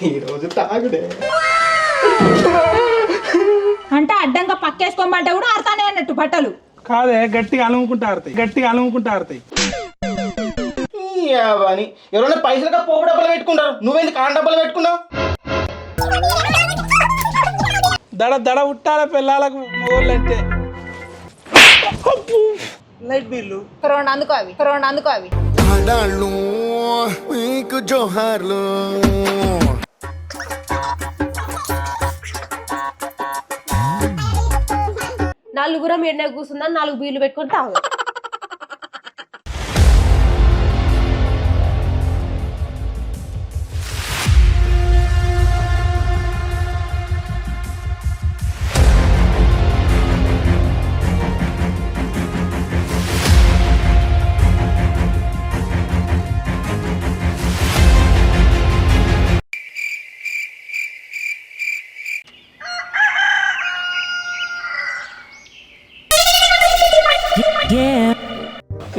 ఈరోజు తాగుడే అంటే అడ్డంగా పక్కేసుకోమంటే కూడా ఆడతానే అన్నట్టు బట్టలు కాదే గట్టిగా అలుముకుంటా ఆడతాయి అని ఎవరైనా పైసలుగా పోపు డబ్బులు పెట్టుకుంటారు, నువ్వేంది కాన్ డబ్బులు పెట్టుకున్నావు? దడ ఉట్టాల పిల్లలకు మొగోళ్ళంటే లైట్ బిల్లు రెండు అందుకో అవి మీకు జోహార్లు. నలుగురం ఎండ కూర్చుందని 4 బీర్లు పెట్టుకొని తాగు.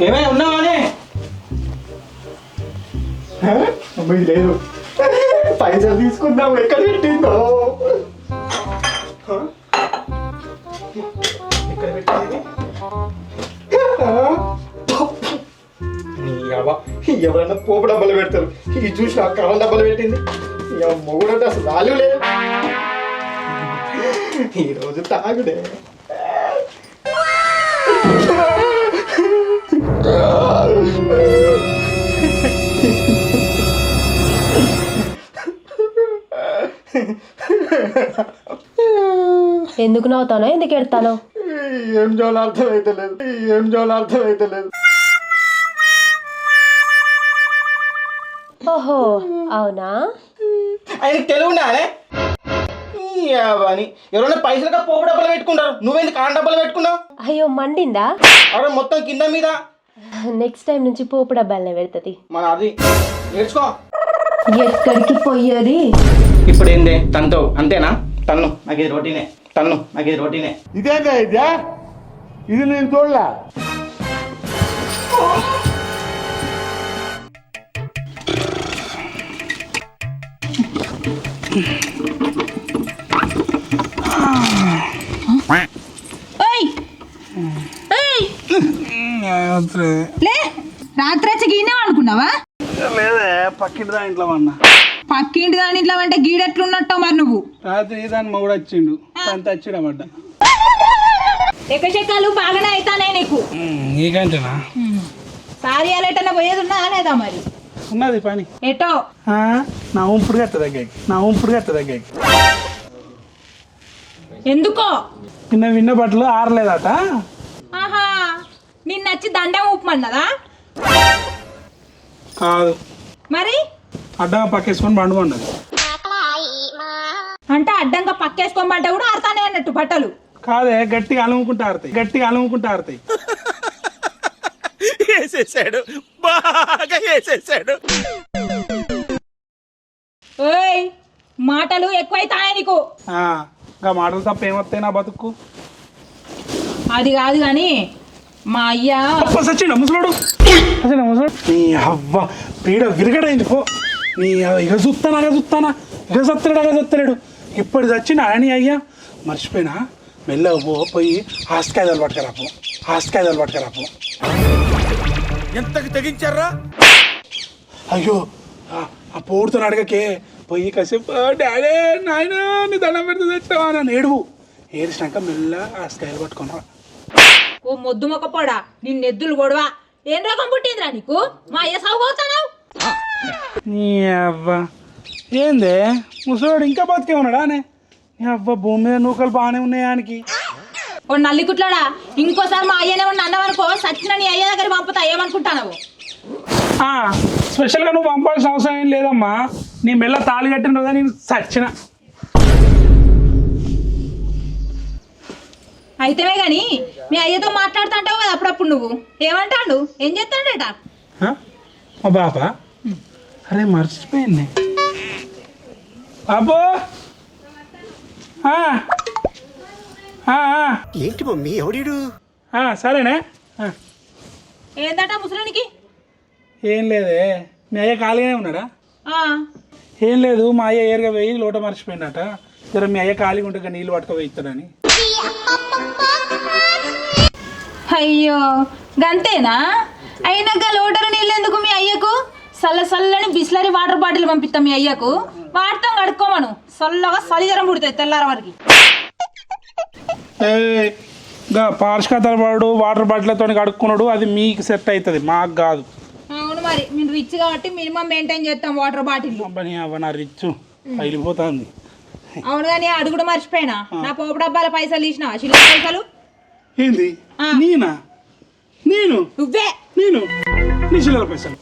ఏమైనా ఉన్నావానే? అమ్మాయి లేదు, పైసలు తీసుకుందాం, ఎక్కడ పెట్టిందో ఎక్కడ పెట్టింది? ఎవరైనా పోపు డబ్బులు పెడతారు, ఇది చూసి నాకు కావాలి డబ్బులు పెట్టింది. మొగుడు అంటే అసలు వాల్యూ లేదు. ఈరోజు తాగుడే ఎందుకు నవ్వుతానో ఎందుకు ఎడతానో ఏం జోలు అర్థమైతలేదు. ఓహో అవునా? ఆయనకి తెలివి ఉండాలి. అని ఎవరైనా పైసలుగా పోపు డబ్బులు పెట్టుకుంటారు, నువ్వేంది కాన్ డబ్బులు పెట్టుకున్నావు? అయ్యో మండిందా? అరే మొత్తం కింద మీద. నెక్స్ట్ టైం నుంచి పోపు డబ్బాలనే పెడుతుంది. మన అది నేర్చుకో. ఎక్కడికి పోయేది ఇప్పుడు ఏంది తనతో అంతేనా? తన్ను నాకు ఇది రోటీనే. ఇదేందా ఇది నేను చూడలే. లే రాత్రి వచ్చి గీనే అనుకున్నావా? లేదే పక్కింటి దాని ఇంట్లో అన్నా. పక్కింటి దాని ఇంట్లో అంటే గీడెట్లున్నట్టు మరి నువ్వు. రాత్రి దాని మొగుడు వచ్చిండు, అంత వచ్చిడమాట. ఎక్కచెక్కలు బాగానే అవుతానే నీకు. నీకంటేనా? సారీ అలేటన్నా పోయేది ఉన్నా లేదా మరి? ఉన్నది పని ఎటో నా ఉంపుడు గట్ట దగ్గరికి. ఎందుకో నిన్న విన్న బట్టలు ఆరలేదట. ఆహా నిన్న వచ్చి దండం ఊపమన్నదా? కాదు మరి అడ్డంగా పక్కేసుకొని బండుకున్నది. అంటే అడ్డంగా పక్కేసుకోమంటే కూడా ఆడతానే అన్నట్టు బట్టలు. కాదే గట్టిగా అలుముకుంటా ఆడతాయి. బాగా వేసేసాడు. ఓయ్ మాటలు ఎక్కువైతాయి నీకు. ఇంకా మాటలు తప్ప ఏమొస్తాయి నా బతుకు? అది కాదు కానీ మా అయ్యా సచ్చిండ ముసలోడు. నీ అవ్వ పీడ విరగడైంది పో. నీ ఇక చూస్తానా ఇక సత్తలేడు. ఇప్పుడు చచ్చిన అని అయ్యా మర్చిపోయినా. మెల్లగా పోయి హాస్కాయలు పట్టుకరాపో. ఎంతకు తెగించారా? అయ్యో ఆ పోడుతో అడగకే పోయి కాసేపు డాడీ నాయన నీ దండం పెడితే తెచ్చావా అని ఏడిసినాక మెల్ల హాస్కాయలు పట్టుకున్నా. ఓ మొద్దు మొక్కపోడా నిన్నెద్దులు గొడవ. ఏం రోగం పుట్టిందిరా నీకు? మా అయ్య సాగుపోతావు. నీ అవ్వ ఏందే ముసలోడు ఇంకా బతికే ఉన్నాడా? నీ అవ్వ భూమి మీద నూకలు బాగానే ఉన్నాయి ఆయనకి. ఓ నల్లికుట్లాడా ఇంకోసారి మా అయ్యనే ఉన్న అన్నవనుకో సచ్చిన నీ అయ్య దగ్గర పంపుతా. ఏమనుకుంటావు? స్పెషల్గా నువ్వు పంపాల్సిన అవసరం ఏం లేదమ్మా. నీ మెల్ల తాళి కట్టిన కదా నేను సచ్చిన. అయితేనే గాని మీ అయ్యతో మాట్లాడుతుంటావు కదా అప్పుడప్పుడు. నువ్వు ఏమంటాడు? ఏం చేస్తాడట? మా బాబా అరే మర్చిపోయింది బాబు. ఏంటి మమ్మీ ఎవడీడు? సరేనే. ఏందట ముసలానికి? ఏం లేదే, మీ అయ్య ఖాళీగానే ఉన్నాడా? ఏం లేదు మా అయ్య ఏరుగా పోయి లోట మర్చిపోయిందట. జర మీ అయ్య ఖాళీగా ఉంటే నీళ్ళు పట్టుకోపోయిస్తాడని. అయ్యో గంతేనా? అయినాక లోటరు నీళ్ళు ఎందుకు మీ అయ్యకు? చల్లని బిస్లరీ వాటర్ బాటిల్ పంపిస్తాం మీ అయ్యకు, వాడతాం కడుక్కోమను. చల్లగా సలిజరం పుడుతుంది తెల్లార వరకు. ఇంకా పార్షకతలు పడు వాటర్ బాటిల్తో కడుక్కున్నాడు, అది మీకు సెట్ అవుతుంది, మాకు కాదు. అవును మరి మీరు రిచ్ కాబట్టి మినిమం మెయింటైన్ చేస్తాం వాటర్ బాటిల్. అబ్బని అవ్వ నా రిచ్ అయిపోతుంది. అవును కానీ అడుగుడు మర్చిపోయినా, నా పోపు డబ్బాల పైసలు తీసినా చిల్లర పైసలు. ఏంది నేనా? నువ్వే నీ చిల్లర పైసలు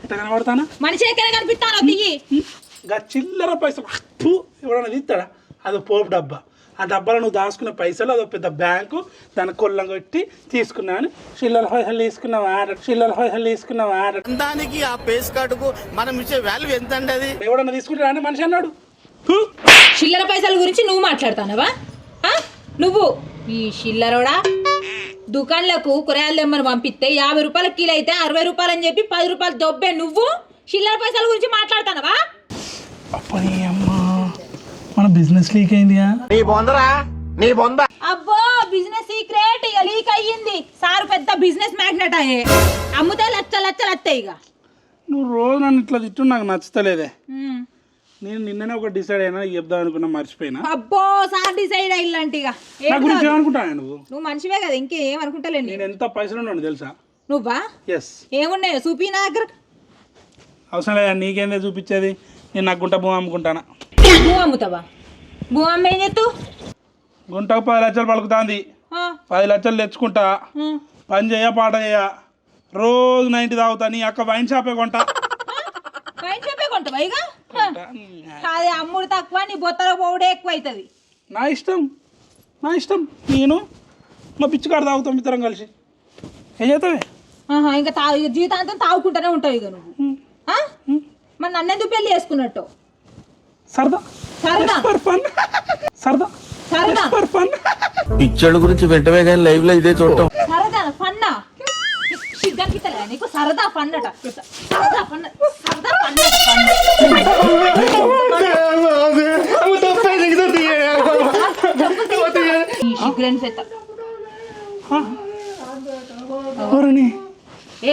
ఎట్లా కనబడతానా? మనిషి ఎక్కడ కనిపిస్తాను తియ్యి. ఇంకా చిల్లర పైసలు ఎవడన్నా తీస్తాడా? అదో పోపు డబ్బా, ఆ డబ్బాలో నువ్వు దాచుకున్న పైసలు అదో పెద్ద బ్యాంకు, దాన్ని కొల్లం కొట్టి తీసుకున్నాను. చిల్లర పైసలు తీసుకున్నావా? దానికి ఆ పేస్ కార్డుకు మనం ఇచ్చే వాల్యూ ఎంత అండి? అది ఎవడన్నా తీసుకుంటా అని మనిషి అన్నాడు. చిల్లర పైసల గురించి నువ్వు మాట్లాడుతానవా? నువ్వు ఈ చిల్లరోడా దుకాణంలకు కూరగాయలు తెమ్మని పంపిస్తే 50 రూపాయల కిలో అయితే 60 రూపాయలు అని చెప్పి 10 రూపాయలు దొబ్బే నువ్వు చిల్లర పైసల గురించి మాట్లాడుతానవా? అప్పని అమ్మా మన బిజినెస్ లీక్ అయిందియా? అబ్బో బిజినెస్ సీక్రెట్ ఇక లీక్ అయ్యింది. సార్ పెద్ద బిజినెస్ మ్యాగ్నెట్ అయ్యే, అమ్ముతే లచ్చలు వస్తాయి. ఇక నువ్వు రోజు నన్ను ఇట్లా తిట్టు నాకు నచ్చుతలేదే. నేను నిన్ననే ఒక డిసైడ్ అయినా చెప్దాం అనుకున్నా, మర్చిపోయినా. అబ్బో సార్ డిసైడ్ అయ్యిందంట. ఇక నా గురించి ఏమనుకుంటాను నువ్వు మనిషివే కదా, ఇంకేం అనుకుంటలేండి. నేను ఎంత పైసలు ఉన్నాను తెలుసా? నువ్వా? ఎస్. ఏమున్నాయో చూపి నా దగ్గర. అవసరం లేదా, నీకేందే చూపించేది? నేను నాకు గుంట భూమి అమ్ముకుంటానా. భూ అమ్ముతావా? భూ అమ్మ ఏం చేస్తూ? గుంటకు 10 లక్షలు పలుకుతుంది. 10 లక్షలు తెచ్చుకుంటా, పని చేయ పాట చేయ, రోజు 90 తాగుతా. నీ అక్క వైన్ షాపే కొంటా. వైన్ షాపే కొంటావా? ఇక అదే అమ్ముడు తక్కువ, నీ బొత్తలో పోవుడే ఎక్కువ అవుతుంది. నా ఇష్టం. నేను మా పిచ్చికాడు తాగుతాం ఇద్దరం కలిసి. ఏం చేస్తావే? ఇంకా జీవితాంతం తాగుకుంటూనే ఉంటావు ఇక నువ్వు. మరి నన్నెందుకు పెళ్లి చేసుకున్నట్టు? సరదా. పిచ్చోళ్ళ గురించి వెంటనే కానీ లైవ్ లో ఇదే చూడటం. సరదా ఫన్నా? సిగ్గాకితలే నీకు? సరదా ఫన్నట.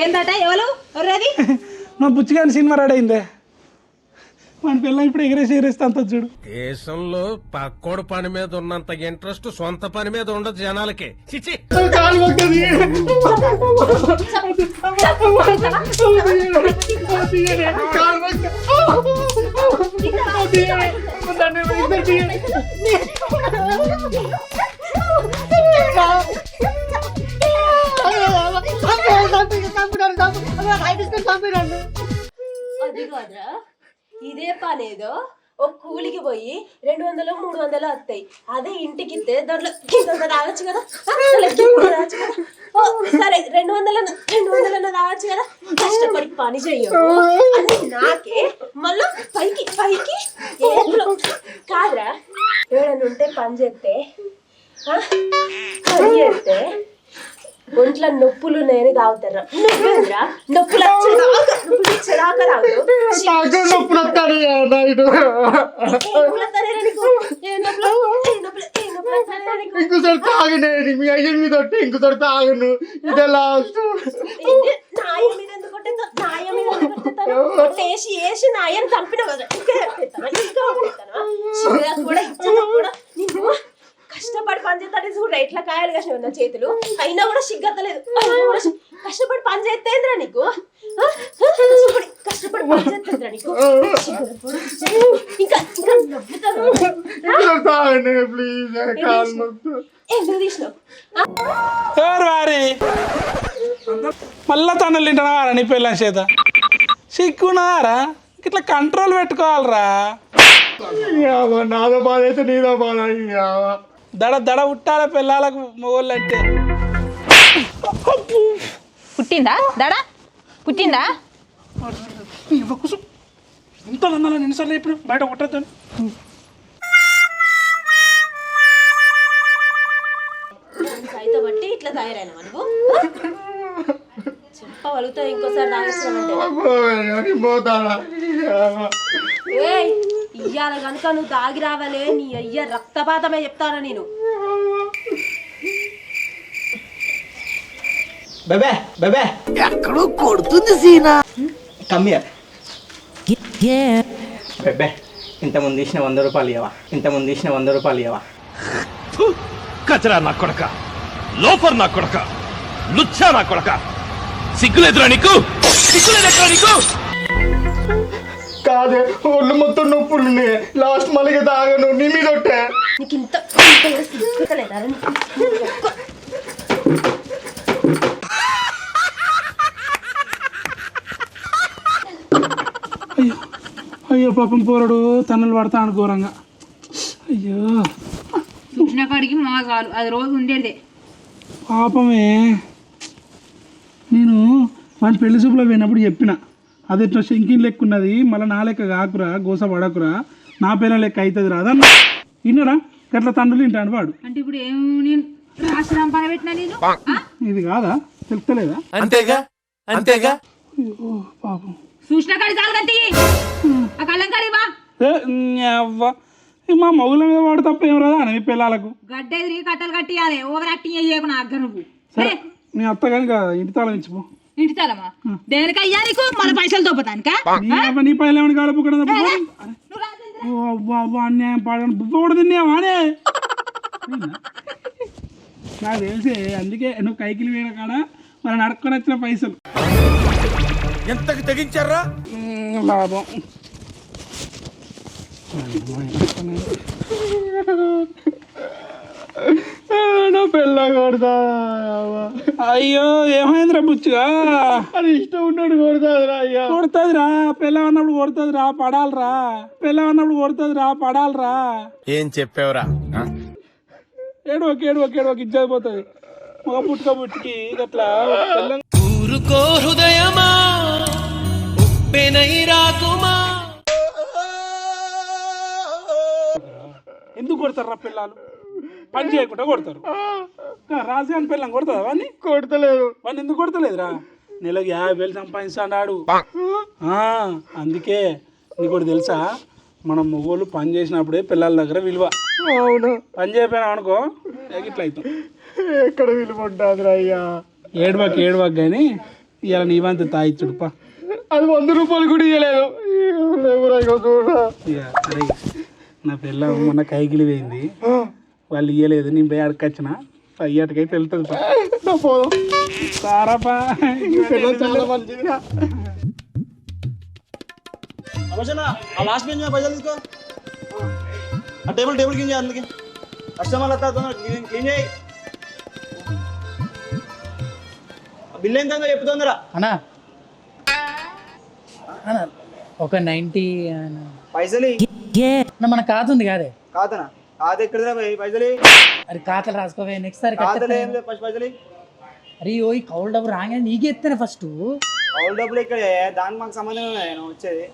ఏందట? ఎవరు? మా బుచ్చిగాని సినిమా రెడీ అయిందే. మన పిల్ల ఇప్పుడు ఎగరేసి అంత చూడు. దేశంలో పక్కోడు పని మీద ఉన్నంత ఇంట్రెస్ట్ సొంత పని మీద ఉండదు జనాలకి. చిచి ఇదే పనేదో ఒక కూలికి పోయి 200 300 వస్తాయి. అదే ఇంటికి ఇస్తే దాంట్లో తాగొచ్చు కదా. సరే 200 తాగొచ్చు కదా. కష్టపడి పని చెయ్యవు అని నాకే మళ్ళా పైకి కాదురా. ఎవడన్నా ఉంటే పని చేస్తే ఒంట్లో నొప్పులు నేను తాగుతారా? నువ్వేంద్రా నొప్పులు వచ్చేదాకా తాగుతావు? ఇంకోసారి తాగనే మీ అయ్య మీద ఇంకోసారి తాగను. ఇదే లాస్ట్. నాయ మీద ఎందుకు వేసి నాయని చంపిన కదా. కూడా నిన్ను కష్టపడి పని చేస్తాడు చూడ ఎట్లా కాయలు కాసిన నా చేతులు అయినా కూడా సిగ్గత్తలేదు. కష్టపడి పని చేస్తేంద్రా నీకు? కష్టపడి పని చేస్తేంద్రా నీకు? ఇంకా ఎందుకు తీసినావు? మళ్ళా తనలు తింటున్నారా నీ పిల్లల చేత? సిగ్గున్నారా? ఇట్లా కంట్రోల్ పెట్టుకోవాలరా. నాదో బాధ అయితే నీదో బాధ. దడ పుట్టాల పిల్లలకు మొగోళ్ళు అంటే. పుట్టిందా దడ? పుట్టిందా? ఇంత అన్నాను ఎన్నిసార్లు ఇప్పుడు బయట కొట్టద్దని. సైత బట్టి ఇట్లా తయారైన నువ్వు చెప్పగలుగుతావు. ఇంకోసారి తాగేస్తానంటే పోతాడా? ఏయ్ ఇయ్యాల కనుక నువ్వు దాగి రావాలే నీ అయ్య రక్తపాతమే చెప్తాను నేను. బెబే బెబే ఎక్కడో కొడుతుంది సీనా కమ్మియా బెబే ఇంతకుముందు తీసిన 100 రూపాయలు ఇవ్వవా? ఇంతకుముందు తీసిన 100 రూపాయలు ఇవ్వవా? కచరా నా కొడక, లోఫర్ నా కొడక, లుచ్చా నా కొడక, సిగ్గులేదురా నీకు? సిగ్గులేదురా నీకు? కాదే ఒళ్ళు మొత్తం నొప్పులు ఉన్నాయి. లాస్ట్ మళ్ళీ తాగను నీ మీద ఒట్టే. నీకు ఇంత సిగ్గుతలేదా? అయ్యో అయ్యో పాపం పోరడు తన్నులు పడతాను ఘోరంగా. అయ్యో చూసిన కాడికి మా కాలు అది రోజు ఉండేదే. పాపమే. నేను వాడి పెళ్లి చూపులో పోయినప్పుడు చెప్పిన అది ఇట్లా శంకిన్ లెక్క ఉన్నది, మళ్ళీ నా లెక్క కాకురా, గోస పడకురా, నా పిల్ల లెక్క అవుతుంది రాదన్న. విన్నారా గట్ల తండ్రులు తింటాడు వాడు. అంటే ఇప్పుడు ఏం నేను రాసిన పడబెట్టినా నేను ఇది కాదా తెలుస్తలేదా? అంతేగా అంతేగా. అయ్యో పాపం. చూసిన కాడి కాలంటే ఆ కళ్ళం కాడి బా ఏ, అవ్వ మా మగుల మీద వాడు తప్ప ఏం రాదా అని పిల్లలకు. గడ్డ ఎదిరి కట్టలు కట్టియాలి. ఓవర్ యాక్టింగ్ అయ్యేకు నా అగ్గ నువ్వు. సరే నీ అత్త కనుక ఇంటి తాళం ఇచ్చిపో. ఇంటి తలమా దేనికి అయ్యా నీకు మన పైసలు దొబ్బతానికా? నీ పైలు ఏమని కాలపుక్కడ అన్యాయం పాడని బుబ్బ కూడా తిన్నావానే. నాకు తెలిసి అందుకే నువ్వు కైకిలు వేయడం కాడ మరి నడుకొని వచ్చిన పైసలు ఎంతకు తెగించారా? లాభం. నా పిల్ల కొడతా. అయ్యో ఏమైందిరా బుచ్చుగా? అది ఇష్టం ఉన్నాడు కొడతాదిరా. అయ్యా కొడుతుందిరా, పిల్ల అన్నప్పుడు కొడుతుందిరా, పడాలరా. పిల్ల అన్నప్పుడు కొడుతుందిరా, పడాలరా. ఏం చెప్పావురా? ఏడవకి ఏడవకి ఏడవకి ఇజ్జ అయిపోతుంది. ఒక పుట్టుక పుట్టుకి అట్లా ఊరుకో హృదయమా ఉప్పెనై రాకుమా. ఎందుకు కొడతారు రా పిల్లలు? పని చేయకుండా కొడతారు. రాజు అని పిల్లని కొడతారా వాడిని? కొడతలేదు. వాడిని ఎందుకు కొడతలేదురా? నెలకు 50,000 సంపాదిస్తాడు. అందుకే నీకు ఒకటి తెలుసా, మనం మొగోళ్ళు పని చేసినప్పుడే పిల్లల దగ్గర విలువ. అవును. పని చేయకపోయినా అనుకో ఇట్లా అవుతాం. ఎక్కడ విలువ ఉంటుంది అయ్యా? ఏడవాకి కానీ ఇవాళ నీవంత తాయిచ్చుడు పా. అది 100 రూపాయలు కూడా ఇవ్వలేదు. అరే నా పిల్ల మొన్న కైకిలి పోయింది, వాళ్ళు ఇవ్వలేదు, నేను పోయి అడకొచ్చిన అయ్యాటికైతే వెళ్తుంది. సారాపా చాలా మంచిదిగా. లాస్ట్ బెంచ్ మీద పైసలు తీసుకో. ఆ టేబుల్ క్లీన్ చేయాలి. అందుకే కస్టమర్లు క్లీన్ చేయి. బిల్ ఎంత చెప్తుందిరా అన్నా అన్నా ఒక 90 పైసలు మన ఖాతా ఉంది కాదే. కాదనా? కాదు ఎక్కడ పైసలు? అరే ఖాతాలు రాసుకోవే నెక్స్ట్ సారి ఫస్ట్ పైసలు. అరే ఓ ఈ కౌలు డబ్బు రాగానే నీకే ఎత్తాను ఫస్ట్. కౌలు డబ్బులు ఇక్కడ దానికి మాకు సంబంధం వచ్చేది.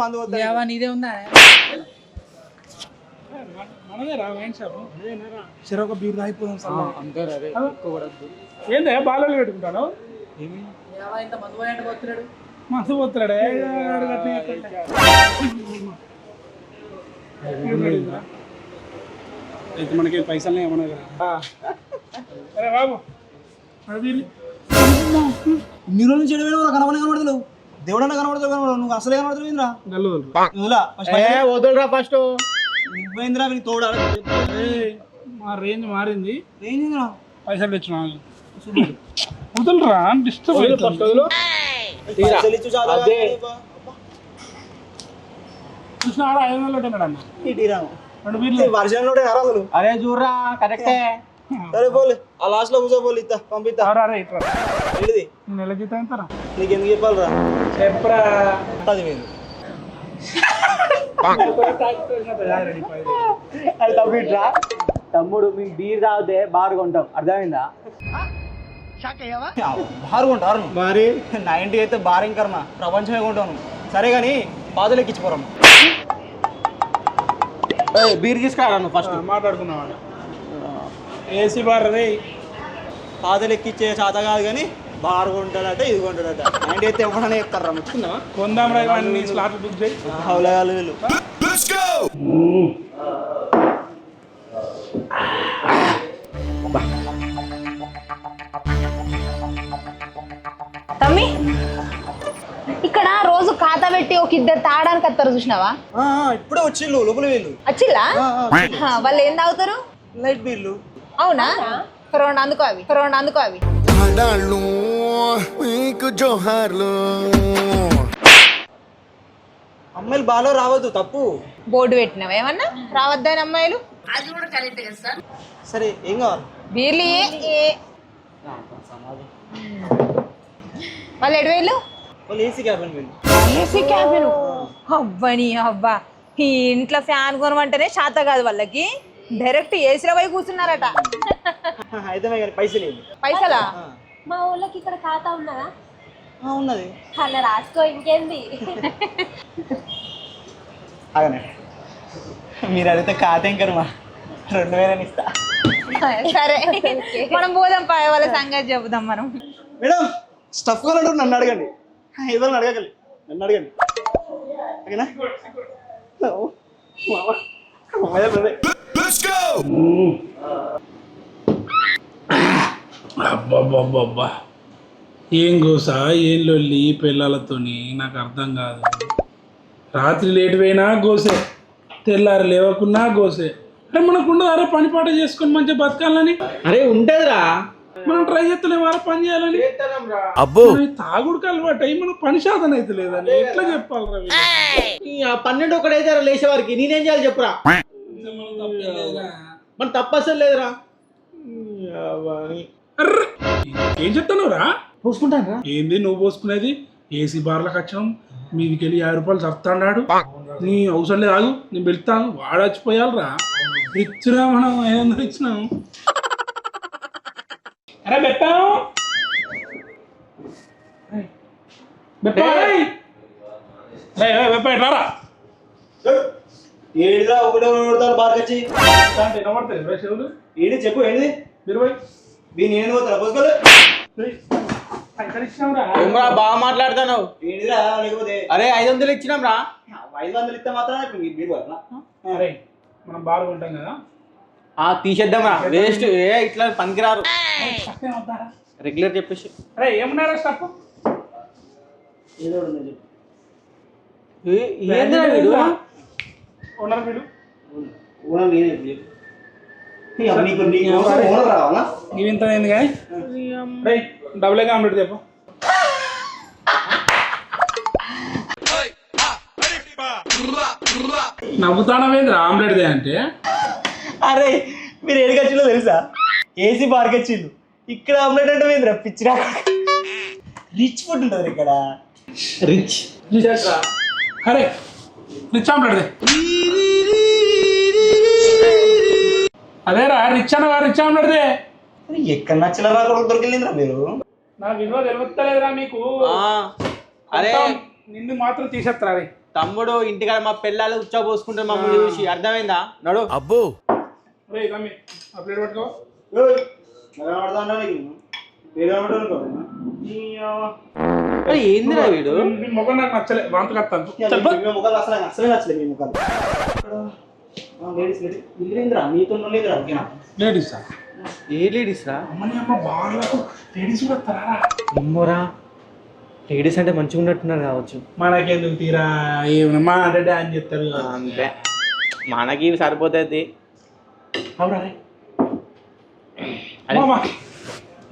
మందు నీదే ఉందా? మనదేరా వైన్ షాప్. చెరొక బీర్ తాగిపోదాం సార్. ఏందే బాలలు పెట్టుకుంటాను? ఇంత మందు పోయాడు పోతున్నాడు. మందు పోతున్నాడే. అయితే మనకి పైసలు ఏమన్నా కదా. అరే బాబు ఇన్ని రోజులు చెడు కనబడతలేవు. దేవుడన్నా కనబడతావు, నువ్వు అసలే కనబడతావు. వదులురా ఫస్ట్. నువ్వేంద్రా మీకు తోడా? మా రేంజ్ మారింది. రేంజ్ పైసలు తెచ్చిన వదులురా, డిస్టర్బ్ అవుతుంది. చూసిన 500 అన్న 2 బీర్లు వర్షంలో అసలు. అరే చూడరా కరెక్టే. సరే పోలే ఆ లాస్ట్ లో కూర్చోపోలే. ఇస్తా పంపిస్తా. ఏంటిది? నెల జీతం ఎంతరా? నీకు ఎందుకు చెప్పాలరా? చెప్పరా. 10,000. అది తప్పిట్రా తమ్ముడు. మీకు బీర్ తాగితే బార్ కొంటాం, అర్థమైందా? బార్ కొంటారు మరి. 90 అయితే బార్ ఇంకర్మ ప్రపంచమే కొంటాను. సరే కానీ బాధలు ఎక్కించిపోరాము. బీర్ తీసుకురా నువ్వు ఫస్ట్. మాట్లాడుకున్నావు ఏసీ బార్ రే. పాదలు ఎక్కిచ్చే చేత కాదు కానీ బార్ కొంటాడట ఇది కొంటాడట అండ్ అయితే ఎవరైనా చెప్తారా ముచ్చుకుందామా కొందాం రా ఇవన్నీ స్లాట్లు బుక్ చేయి హౌలగాలు వీళ్ళు తమ్మి ఇక్కడ రోజు ఖాతా పెట్టి ఒక ఇద్దరు తాగడానికి వస్తారు చూసినావా? ఇప్పుడే వచ్చిళ్ళు లోపల వీళ్ళు వచ్చిల్లా? వాళ్ళు ఏం తాగుతారు? Light bill. అవునా? రెండు అందుకో అవి మీకు జోహార్లు. అమ్మాయిలు బాలో రావద్దు తప్పు. బోర్డు పెట్టినావా ఏమన్నా రావద్దని అమ్మాయిలు? సరే ఏం కావాలి? బీర్లు వాళ్ళు ఎడవేళ్ళు వాళ్ళు ఏసీ క్యాబిన్ వీళ్ళు. AC cabin. అవ్వని అవ్వా ఈ ఇంట్లో ఫ్యాన్ కొనమంటేనే శాత కాదు వాళ్ళకి, డైరెక్ట్ ఏసీలో పోయి కూర్చున్నారట. అయితే కానీ పైసలు లేదు. పైసలా? మా ఊళ్ళకి ఇక్కడ ఖాతా ఉన్నదా? ఉన్నది. అలా రాసుకో ఇంకేంది. అగనే మీరు అడిగితే కాతేంకరమా 2000 ఇస్తా. సరే మనం పోదాం పాయ వాళ్ళ సంగతి చెబుదాం మనం. మేడం స్టఫ్ కావాలంటే నన్ను అడగండి, ఏదో అడగగలి నన్ను అడగండి. ఓకేనా? అబ్బబ్బబ్బబ్బా ఏం గోసా ఏం లొల్లి పిల్లలతోని నాకు అర్థం కాదు. రాత్రి లేట్ పోయినా గోసే, తెల్లారి లేవకున్నా గోసే. అరే మనకు ఉండదు పని పాట చేసుకొని మంచిగా బతకాలని. అరే ఉంటదిరా, మనం ట్రై చేస్తలేము పని చేయాలని. అబ్బో తాగుడికి అలవాటు అయ్యి మనకు పని శాతం అయితే లేదని ఎట్లా చెప్పాలి రవి? 12 ఒకటైతే లేచే వారికి నేనేం చేయాలి చెప్పురా? మన తప్పు అసలు లేదురా. ఏం చెప్తాను రా? పోసుకుంటాను. ఏంది నువ్వు పోసుకునేది? ఏసీ బార్లకు వచ్చాం, మీదికి వెళ్ళి 50 రూపాయలు చస్తాడు. నీ అవసరం లేదు, ఆగు నేను వెళ్తాను. వాడు వచ్చిపోయాలరా, ఇచ్చినా మనం 500 ఇచ్చినాం. అరే పెట్టాం రారా ఏడిరా ఒకటే బార్కొచ్చి చెవులు ఏడి చెప్పు ఏంది? మీరు పోయి దీని ఏంది పోతారా? పోసుకోలే బాగా మాట్లాడుతాను. ఏంటిరా లేకపోతే? అరే 500 ఇచ్చినాం రా. 500 ఇస్తే మాత్రం మీరు అరే మనం బాగా ఉంటాం కదా, తీసేద్దాం రా. వేస్ట్ ఇట్లా పనికిరారు. రెగ్యులర్ చెప్పేసి. అరే ఏమున్నారా స్టఫ్? ఏదో ఏంద్రా వీడు? ఓనర్ వీడు. ఇవి ఇంత అయింది కానీ డబుల్ ఆమ్లెట్ చెప్పు. నవ్వుతానవేంద్ర ఆమ్లెట్ దే అంటే? అరే మీరు ఏడికొచ్చిలో తెలుసా? ఏసీ బార్కొచ్చిళ్ళు. ఇక్కడ ఆమ్లెట్ అంటే ఏంద్రా పిచ్చిరా? రిచ్ ఫుడ్ ఉంటుంది ఇక్కడ. రిచ్ అరే రిచ్ ఆమ్లెట్ దే. అదేరా రిచ్ అన్నవా? రిచ్ ఆమ్లెట్ దే. ఎక్కడ నచ్చిన రాకుండా దొరికిందిరా మీరు. నా విలువ తెలుస్తలేదురా మీకు? అరే నిన్ను మాత్రం తీసేస్తారా? రే తమ్ముడు ఇంటికాడ మా పిల్లలు ఉచ్చా పోసుకుంటారు మమ్మల్ని చూసి, అర్థమైందా? నడు. అబ్బో రే రమ్మి ఆ ప్లేట్ పట్టుకో. ఏందిరా వీడు? మీ ముఖం నాకు నచ్చలే, వాంతులు వస్తాను. లేడీసా? ఏ లేడీస్ రా? అమ్మని అమ్మ బాగాలకు లేడీస్ కూడా వస్తారా? ఏమోరా, లేడీస్ అంటే మంచిగా ఉన్నట్టున్నారు కావచ్చు. మనకెందుకు తీరా, ఏమన్నా మా అంటే డాన్స్ చెప్తారు అంతే, మనకి సరిపోతుంది. అవునా?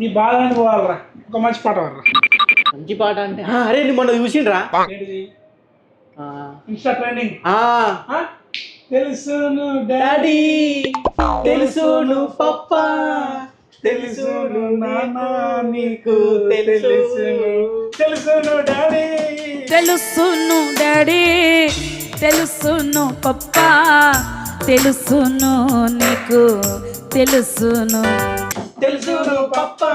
ఈ బాధ అని పోవాలరా, ఒక మంచి పాట వర్రా. మంచి పాట అంటే అరే నువ్వు మొన్న చూసిండ్రా? Insta trending. తెలుసును డాడీ తెలుసును పప్పా తెలుసును నాన్న నీకు తెలుసును తెలుసును డాడీ తెలుసును డాడీ తెలుసును పప్పా తెలుసును నీకు తెలుసును తెలుసును పప్పా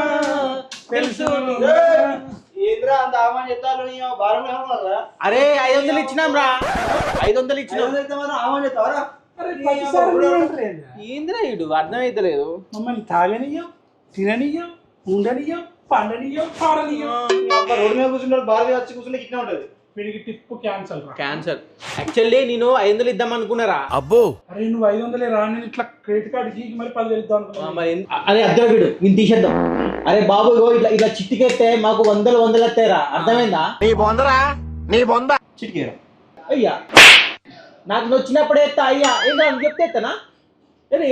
తెలుసును. ఏంద్రా అంత ఆహ్వానం చెప్తారు? అరే 500 ఇచ్చినాం రా. 500 ఇచ్చినాం. ఏంద్రా ఇడు అర్థమైతలేదు. మమ్మల్ని తాగనియ్యం, తిననియ్యం, ఉండనియ్యం, పండనీయో పారనీయో రోడ్డు మీద కూర్చుంటాడు, బార్ మీద వచ్చి కూర్చుంటే ఇట్లా ఉంటుంది. వీడికి టిప్పు క్యాన్సల్ రా. క్యాన్సర్. యాక్చువల్లీ నేను 500 ఇద్దాం అనుకున్నారా. అబ్బో అరే నువ్వు 500 రా, నేను ఇట్లా క్రెడిట్ కార్డు గీకి మరి 10,000 ఇద్దాం అనుకున్నా. మరి అదే అద్దరు వీడు నేను తీసేద్దాం. అరే బాబు ఇగో ఇట్లా ఇట్లా చిట్టికెత్తే మాకు వందలు వస్తాయిరా, అర్థమైందా? నీ బొందరా నీ బొంద చిటికేరా అయ్యా, నాకు నచ్చినప్పుడే ఎత్తా అయ్యా. ఏంద్రా చెప్తే ఎత్తనా?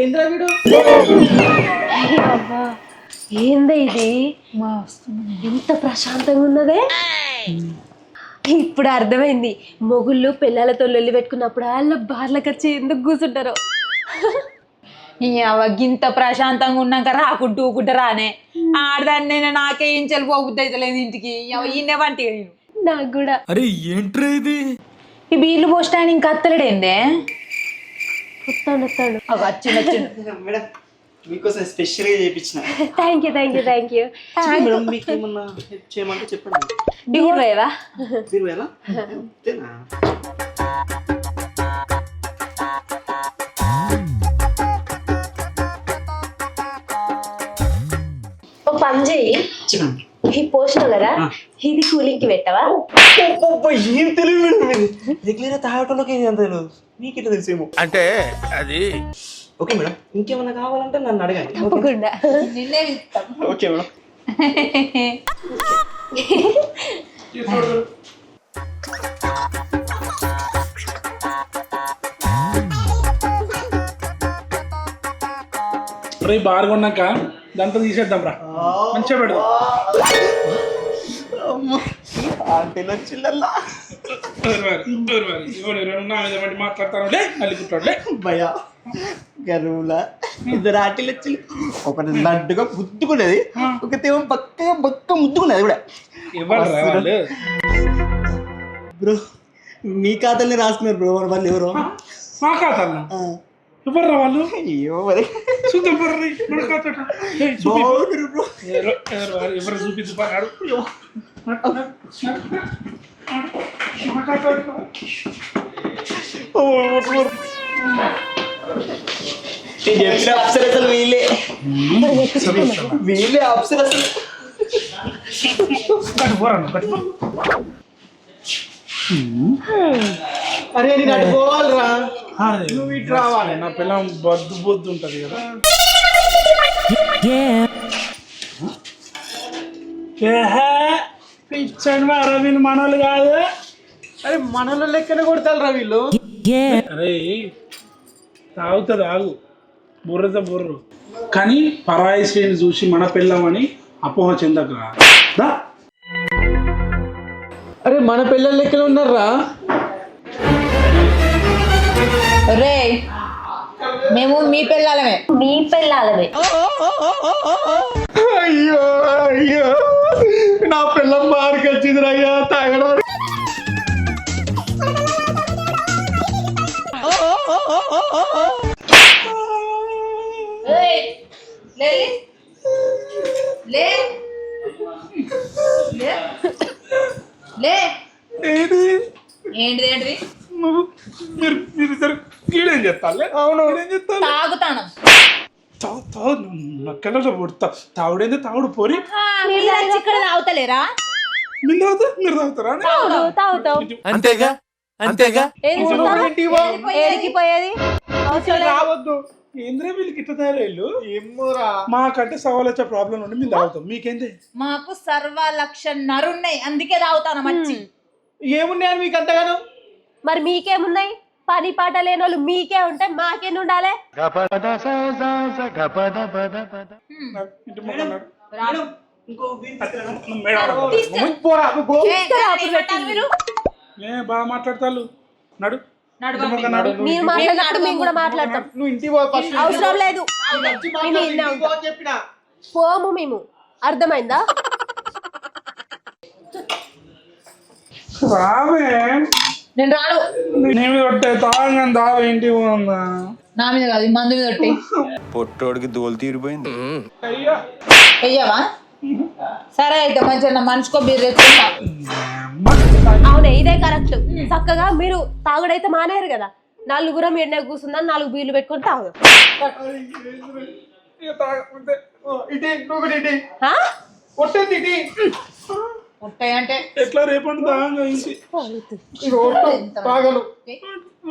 ఏంద్రా వీడు? ఏంది ఇది ఎంత ప్రశాంతంగా ఉన్నదే. ఇప్పుడు అర్థమైంది మొగుళ్ళు పిల్లలతో లొల్లి పెట్టుకున్నప్పుడు వాళ్ళ బార్లకు వచ్చి ఎందుకు కూర్చుంటారో. గింత ప్రశాంతంగా ఉన్నాక రాకుంటూ ఊకుంటా రానే ఆడదాన్ని నేను నాకే ఏం చెల్లిపోబుద్ది అయితే లేదు ఇంటికి ఈయనే వంటి నేను నాకు కూడా. అరే ఏంట్రా ఇది? ఈ బీర్లు పోస్టాయని ఇంకా అత్తలేడేందే వస్తాడు వచ్చిండు మేడం మీకోసం స్పెషల్ గా చేయించిన. Thank you. మేడం మీకు ఏమన్నా హెల్ప్ చేయమంటే చెప్పండి. బీర్ వేవా? మీరు ఎలా అంతేనా? ఓ పని చేయి, ఈ పోషణ కదా ఇది కూలింగ్ కి పెట్టవా? ఏం తెలివి రెగ్యులర్ తాగటంలోకి అంత తెలియదు, మీకెట్లా తెలిసేమో. అంటే అది ఓకే మేడం, ఇంకేమన్నా కావాలంటే నన్ను అడగండి. తప్పకుండా. నిన్నే పిలుస్తాం. Okay madam. రే బార్ కొన్నాక దాంట్లో తీసేద్దాం రా, మంచిగా పెడదాం. మాట్లాడతాను భయా గరువులా ఇద్దరు ఆటలు వచ్చి ఒకటి లడ్డుగా ముద్దుకునేది, ఒకటేమో బక్క ముద్దుకునేది కూడా. బ్రో మీ ఖాతాల్ని రాసుకున్నారు బ్రో, వాళ్ళు ఎవరో మా ఖాతా ఎవరు రా వాళ్ళు? అయ్యో మరి చూద్దాం బర్రీ మన ఖాతా బ్రో. ఎవరు చూపిద్దాడు చెప్పిన అప్సరసలు వీళ్ళే అప్సరసలు. అరే నేను అటు పోవాలిరా, నువ్వు ఇటు రావాలి. నా పిల్లం బొద్దు ఉంటది కదా. పిచ్చని వారా వీళ్ళు మనోళ్ళు కాదు. అరే మనలో లెక్కన కొడతారా వీళ్ళు. అరే తాగుతుంది ఆగు, బుర్రతో బుర్రు. కానీ పరాయి శ్రేణి చూసి మన పిల్లమని అపోహ చెందకరా. అరే మన పిల్లల లెక్కన ఉన్నారా? రే మేము మీ పిల్లలమే. అయ్యో అయ్యో నా పిల్లం బారికి వచ్చింది అయ్యా తాగడం. ఏంటిది కీడేం చెప్తాలే. అవును ఏం చెప్తా తాగుతాను. నక్కలలో పుడతా. తాగుడేంది తాగుడు పోరి. ఇక్కడ తాగుతలేరా? మీరు తాగుతా, మీరు తాగుతారా? తాగుతావు. అంతేగా అంతేగా. ఏడికి పోయేది? రావద్దు. ఏంద్రా వీళ్ళకి ఇట్లా తయారు? మాకంటే సవాల్ ప్రాబ్లం ఉండి మేము తాగుతాం. మీకేంది? మాకు సర్వలక్షన్నరున్నాయి, అందుకే తాగుతాను. మంచి ఏమున్నాయని మీకు అంతగానో? మరి మీకేమున్నాయి? పని పాట లేని వాళ్ళు మీకే ఉంటే మాకేం ఉండాలి? బాగా మాట్లాడతారు. నడు మీరు మాట్లాడినప్పుడు మేము కూడా మాట్లాడతాం. నువ్వు ఇంటికి అవసరం లేదు, పోము మేము. అర్థమైందా? రావే నేను రాను. నేను కొట్టే తాగా దావ ఏంటి పోందా? నా మీద కాదు, మందు మీద కొట్టి. పొట్టోడికి దోలు తీరిపోయింది. అయ్యా అయ్యావా? సరే అయితే మంచిగా మనిషికో బీర్ తెచ్చుకుంటా. అవునే, ఇదే కరెక్ట్. చక్కగా మీరు తాగుడైతే మానేరు కదా, నలుగురం ఎండ కూర్చుందని 4 బీర్లు పెట్టుకొని తాగు. కొట్టేది ఇటీ. ఉంటాయంటే ఎట్లా రేపటి దాగం ఇంటి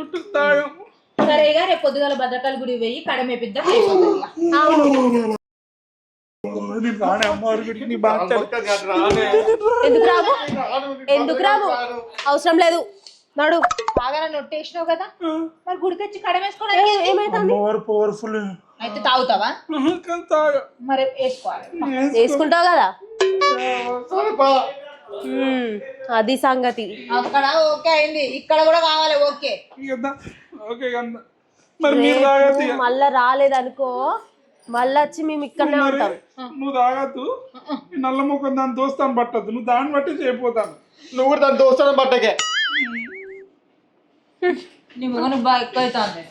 ఒట్టు దాగం. సరేగా రేపు పొద్దుగాల భద్రకాళి గుడి పోయి కడమేపిద్దాం. నేను రానే అమ్మవారి గుడికి నీ బాగా ఎందుకు రావు అవసరం లేదు నడు. బాగా నొట్టేసినావు కదా, మరి గుడికొచ్చి కడమేసుకోవడం ఏమైతుంది? అమ్మవారు పవర్ఫుల్. అయితే తాగుతావా? తాగ మరి వేసుకోవాలి. వేసుకుంటావు కదా. అది సంగతి. అక్కడ ఓకే అయింది, ఇక్కడ కూడా కావాలి. ఓకే ఓకే కదా. మరి మీరు తాగద్దు. మళ్ళా రాలేదనుకో, మళ్ళీ వచ్చి మేము ఇక్కడనే ఉంటాం. నువ్వు తాగద్దు. నల్ల ముఖం దాని దోస్తాను పట్టద్దు. నువ్వు దాన్ని బట్టి చేయపోతాను. నువ్వు కూడా దాని దోస్తాను పట్టకే. నీ మొగను బాగా ఎక్కువ అవుతుంది.